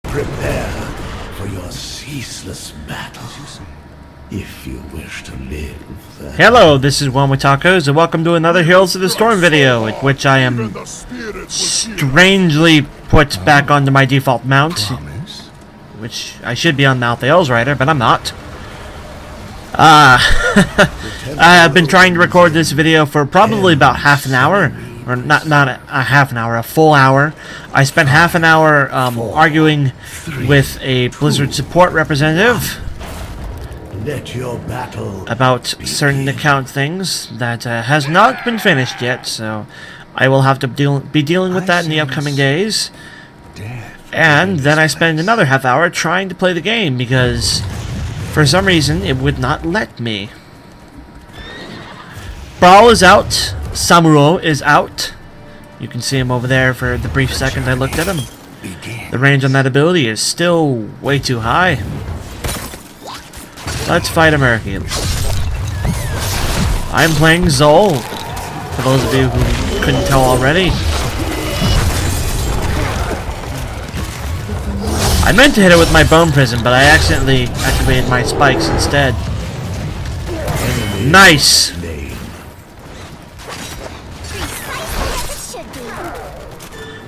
Prepare for your ceaseless battle. If you wish to live. Hello, this is WellArmedWithTacos, and welcome to another Heroes of the Storm video, in which I am strangely put back onto my default mount, which I should be on Mount Thales Rider, but I'm not. I have been trying to record this video for probably about half an hour, or not a half an hour, a full hour. I spent half an hour arguing with a Blizzard support representative Let your battle about certain account things that has not been finished yet, so I will have to be dealing with that in the upcoming days. And then I spend another half hour trying to play the game because for some reason it would not let me. Brawl is out. Samuro is out. You can see him over there for the brief second I looked at him. The range on that ability is still way too high. Let's fight American. I'm playing Zol, for those of you who couldn't tell already. I meant to hit it with my Bone Prism, but I accidentally activated my spikes instead. Nice!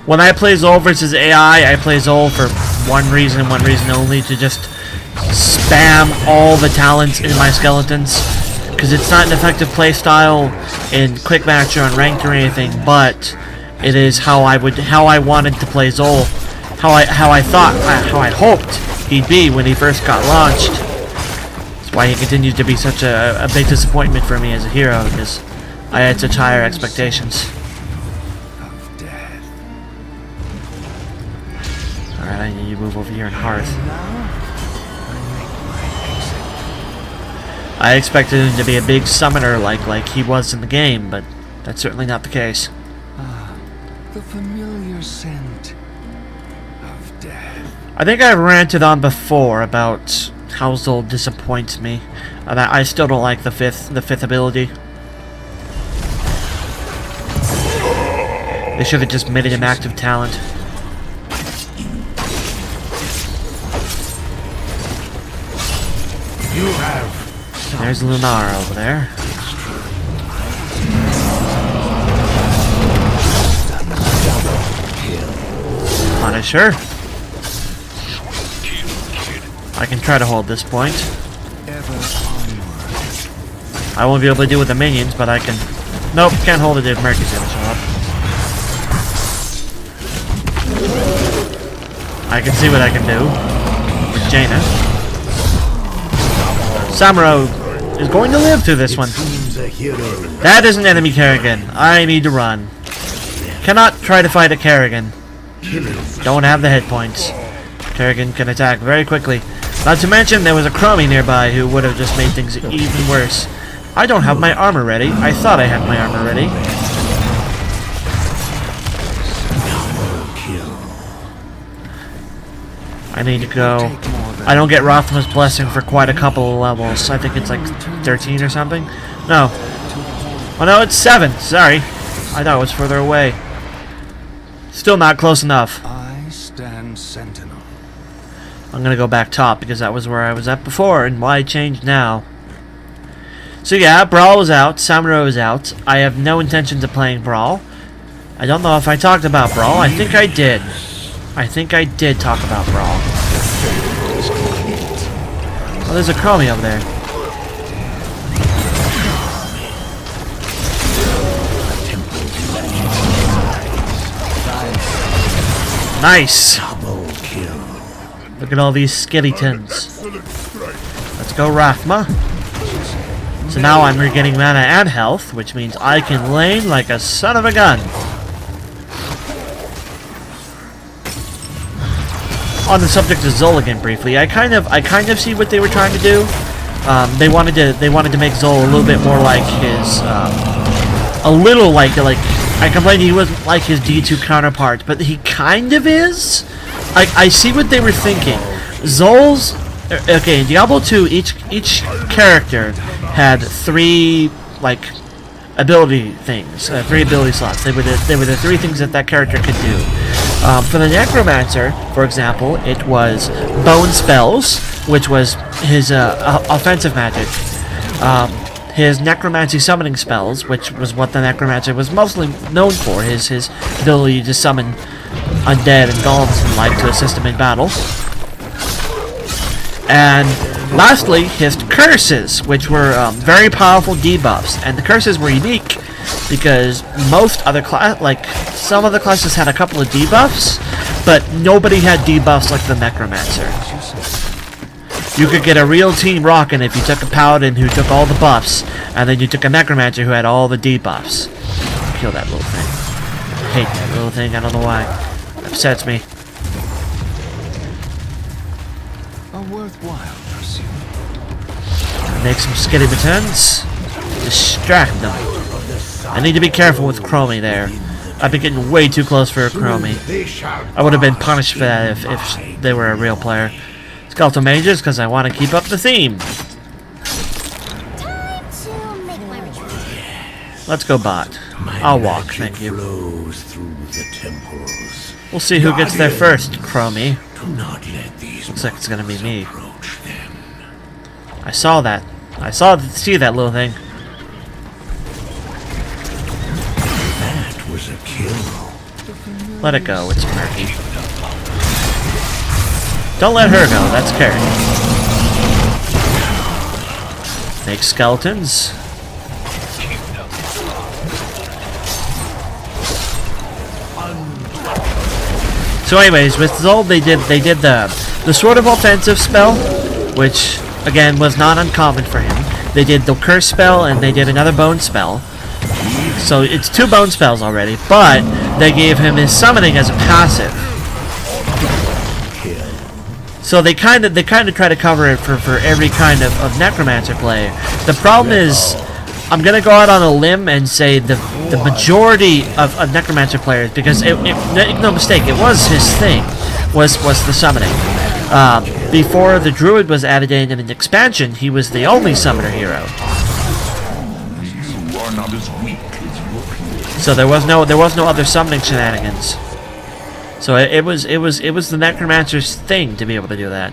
When I play Zol versus AI, I play Zol for one reason only, to just spam all the talents in my skeletons, because it's not an effective playstyle in quick match or unranked or anything, but it is how I wanted to play Zol, how I hoped he'd be when he first got launched. That's why he continues to be such a big disappointment for me as a hero, because I had such higher expectations. Alright, I need to move over here and Hearth. I expected him to be a big summoner like he was in the game, but that's certainly not the case. The familiar scent of death. I think I've ranted on before about how Zol disappoints me, and I still don't like the fifth ability. They should have just made it an active talent. you have. There's Lunar over there. Punisher. I can try to hold this point. I won't be able to deal with the minions, but I can... Nope, can't hold it if Mercury's gonna show up. I can see what I can do with Jaina. Samuro is going to live through this one. That is an enemy Kerrigan. I need to run. Cannot try to fight a Kerrigan. Don't have the hit points. Kerrigan can attack very quickly. Not to mention there was a Chromie nearby who would have just made things even worse. I don't have my armor ready. I thought I had my armor ready. I need to go. I don't get Rothma's Blessing for quite a couple of levels. I think it's like 13 or something. No. Oh no, it's 7. Sorry. I thought it was further away. Still not close enough. I stand sentinel. I'm gonna go back top because that was where I was at before, and why change now? So yeah, Brawl is out. Samuro is out. I have no intentions of playing Brawl. I don't know if I talked about Brawl. I think I did. I think I did talk about Brawl. Oh, there's a Chromie over there. Nice! Look at all these skeletons. Let's go, Rathma. So now I'm regaining mana and health, which means I can lane like a son of a gun. On the subject of Zol again briefly, I kind of see what they were trying to do. They wanted to make Zol a little bit more like his, a little like I complained he wasn't like his D2 counterpart, but he kind of is. I see what they were thinking. Zol's okay in Diablo 2. Each character had 3 like ability things, 3 ability slots. They were the 3 things that character could do. For the Necromancer, for example, it was Bone Spells, which was his offensive magic. His Necromancy summoning spells, which was what the Necromancer was mostly known for, his ability to summon undead and golems and like to assist him in battle. And lastly, his curses, which were very powerful debuffs. And the curses were unique because most other some other classes had a couple of debuffs, but nobody had debuffs like the Necromancer. You could get a real team rockin' if you took a Paladin who took all the buffs, and then you took a Necromancer who had all the debuffs. Kill that little thing. I hate that little thing, I don't know why. It upsets me. A worthwhile pursuit. Make some skitty returns. Distract them. I need to be careful with Chromie there. I've been getting way too close for a Chromie. I would have been punished for that if they were a real player. Skeletal Mages, because I want to keep up the theme. Let's go bot. I'll walk, thank you. We'll see who gets there first, Chromie. Looks like it's gonna be me. I saw that. See that little thing. That was a kill. Let it go, it's murky. Don't let her go, that's Carrie. Make skeletons. So anyways, with Zol they did the sort of offensive spell, which again was not uncommon for him. They did the curse spell and they did another bone spell. So it's 2 bone spells already, but they gave him his summoning as a passive. So they kind of try to cover it for every kind of Necromancer player. The problem is, I'm gonna go out on a limb and say the majority of Necromancer players, because make no mistake, it was his thing, was the summoning. Before the Druid was added in an expansion, he was the only summoner hero. So there was no other summoning shenanigans. So it was the Necromancer's thing to be able to do that.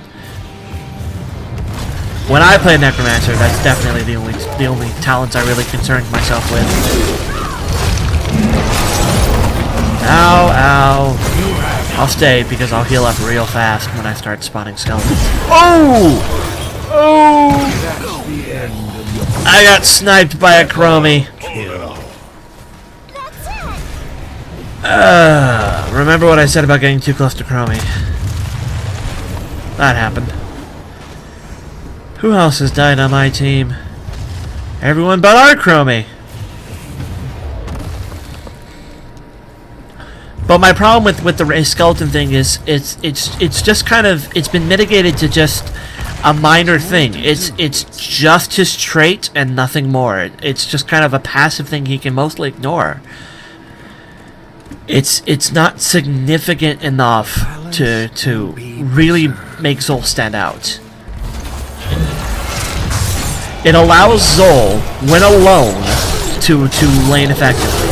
When I play Necromancer, that's definitely the only talents I really concerned myself with. Ow, ow. I'll stay because I'll heal up real fast when I start spawning skeletons. Oh! Oh! I got sniped by a Chromie. Remember what I said about getting too close to Chromie? That happened. Who else has died on my team? Everyone but our Chromie! But my problem with the skeleton thing is it's just kind of, it's been mitigated to just a minor thing. It's just his trait and nothing more. It's just kind of a passive thing he can mostly ignore. It's not significant enough to really make Zol stand out. It allows Zol, when alone, to lane effectively.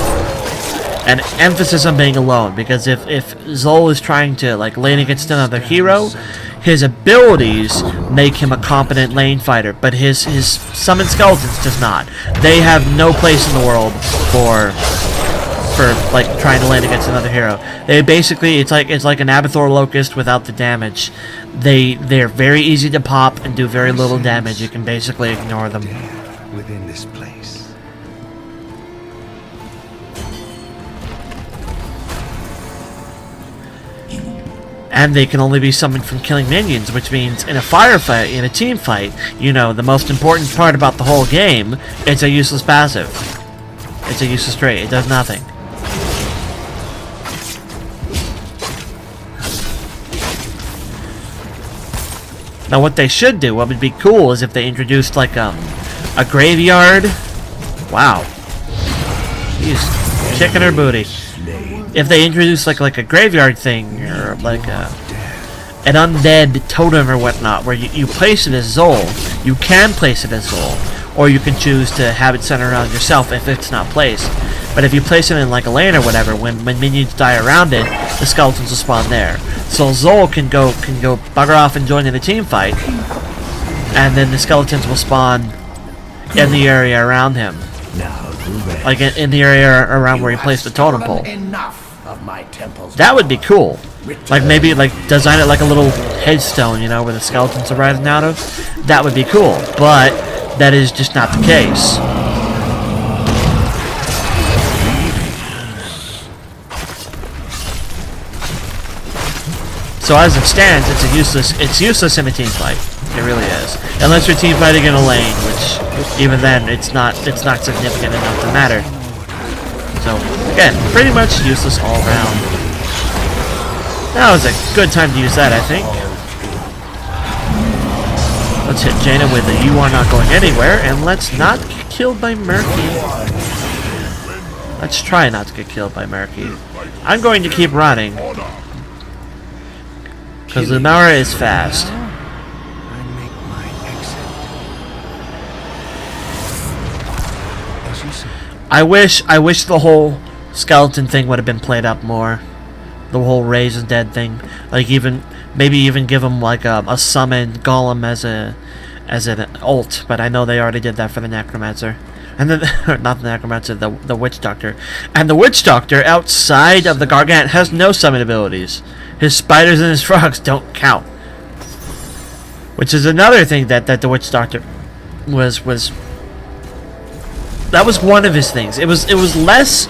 An emphasis on being alone, because if Zol is trying to lane against another hero, his abilities make him a competent lane fighter, but his summoned skeletons does not. They have no place in the world for trying to lane against another hero. They basically, it's like an Abathor Locust without the damage. They're very easy to pop and do very little damage. You can basically ignore them. Within this place. And they can only be summoned from killing minions, which means in a firefight, in a team fight, you know, the most important part about the whole game, it's a useless passive. It's a useless trait. It does nothing. Now what they should do, what would be cool, is if they introduced a graveyard. Wow. She's kicking her booty. If they introduced like a graveyard thing, or an undead totem or whatnot, where you place it as Zol, you can place it as Zol, or you can choose to have it centered around yourself if it's not placed. But if you place it in like a lane or whatever, when minions die around it, the skeletons will spawn there. So Zol can go bugger off and join in the team fight, and then the skeletons will spawn in the area around him, Now to rest. like in the area around where he placed the totem pole. Enough of my temple's That would be cool. Like maybe like design it like a little headstone, you know, where the skeletons are rising out of. That would be cool, but that is just not the case. So as it stands, it's useless in a team fight. It really is. Unless you're team fighting in a lane, which even then it's not significant enough to matter. So again, pretty much useless all around. That was a good time to use that, I think. Let's hit Jaina with a "You are not going anywhere," and let's not get killed by Murky. Let's try not to get killed by Murky. I'm going to keep running, because Lumara is fast. I make my exit. As you say. I wish the whole skeleton thing would have been played up more. The whole raise and dead thing, like maybe even give him like a summon golem as an ult, but I know they already did that for the necromancer, and then not the necromancer, the witch doctor, and the witch doctor outside of the Gargant has no summon abilities. His spiders and his frogs don't count, which is another thing that the witch doctor was. That was one of his things. It's less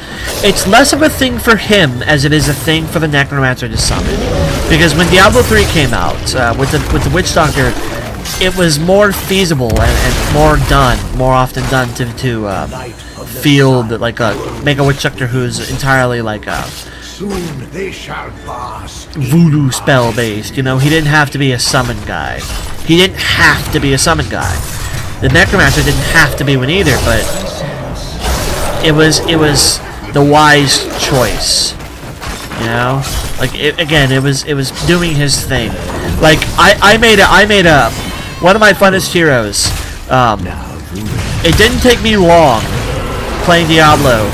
of a thing for him as it is a thing for the necromancer to summon. Because when Diablo 3 came out with the witch doctor, it was more feasible and more often done to field like make a witch doctor who's entirely like Soon they shall pass. voodoo spell based. You know, he didn't have to be a summon guy. He didn't have to be a summon guy. The necromancer didn't have to be one either, but it was the wise choice, you know. Like it was doing his thing. Like I made a one of my funnest heroes. It didn't take me long playing Diablo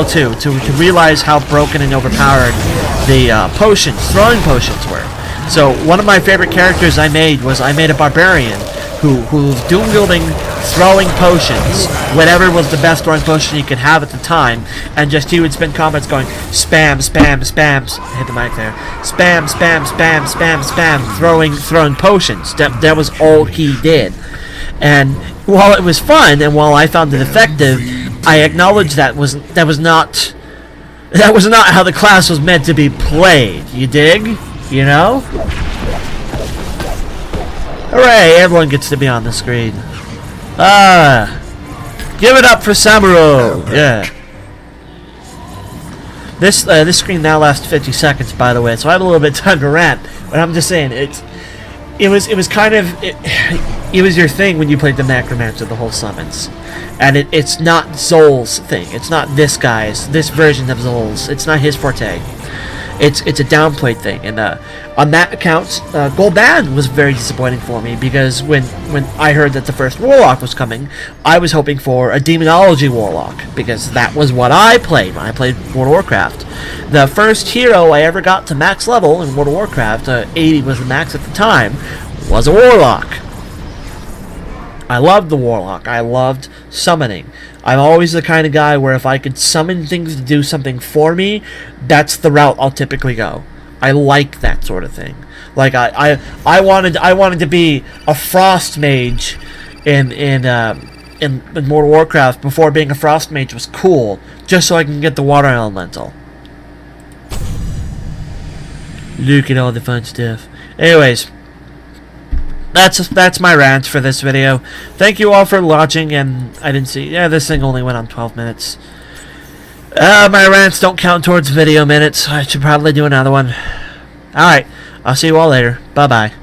2 to realize how broken and overpowered the throwing potions were. So one of my favorite characters I made a barbarian who was dual wielding throwing potions, whatever was the best throwing potion he could have at the time, and just he would spend combats going spam, hit the mic there, spam, throwing potions. That was all he did. And while it was fun, and while I found it effective, I acknowledge that was not how the class was meant to be played. You dig? You know? Hooray! Everyone gets to be on the screen. Give it up for Samuro! Yeah. This screen now lasts 50 seconds, by the way, so I have a little bit of time to rant. But I'm just saying, it was kind of it was your thing when you played the Necromancer, the whole summons, and it's not Zol's thing. It's not this version of Zol's. It's not his forte. It's a downplayed thing, and on that account, Gul'dan was very disappointing for me, because when I heard that the first Warlock was coming, I was hoping for a Demonology Warlock, because that was what I played when I played World of Warcraft. The first hero I ever got to max level in World of Warcraft, 80 was the max at the time, was a Warlock. I loved the Warlock. I loved summoning. I'm always the kind of guy where if I could summon things to do something for me, that's the route I'll typically go. I like that sort of thing. Like I wanted to be a frost mage in World of Warcraft before being a frost mage was cool, just so I can get the water elemental. Look at all the fun stuff. Anyways, that's my rant for this video. Thank you all for watching, and I didn't see... Yeah, this thing only went on 12 minutes. My rants don't count towards video minutes. I should probably do another one. Alright, I'll see you all later. Bye-bye.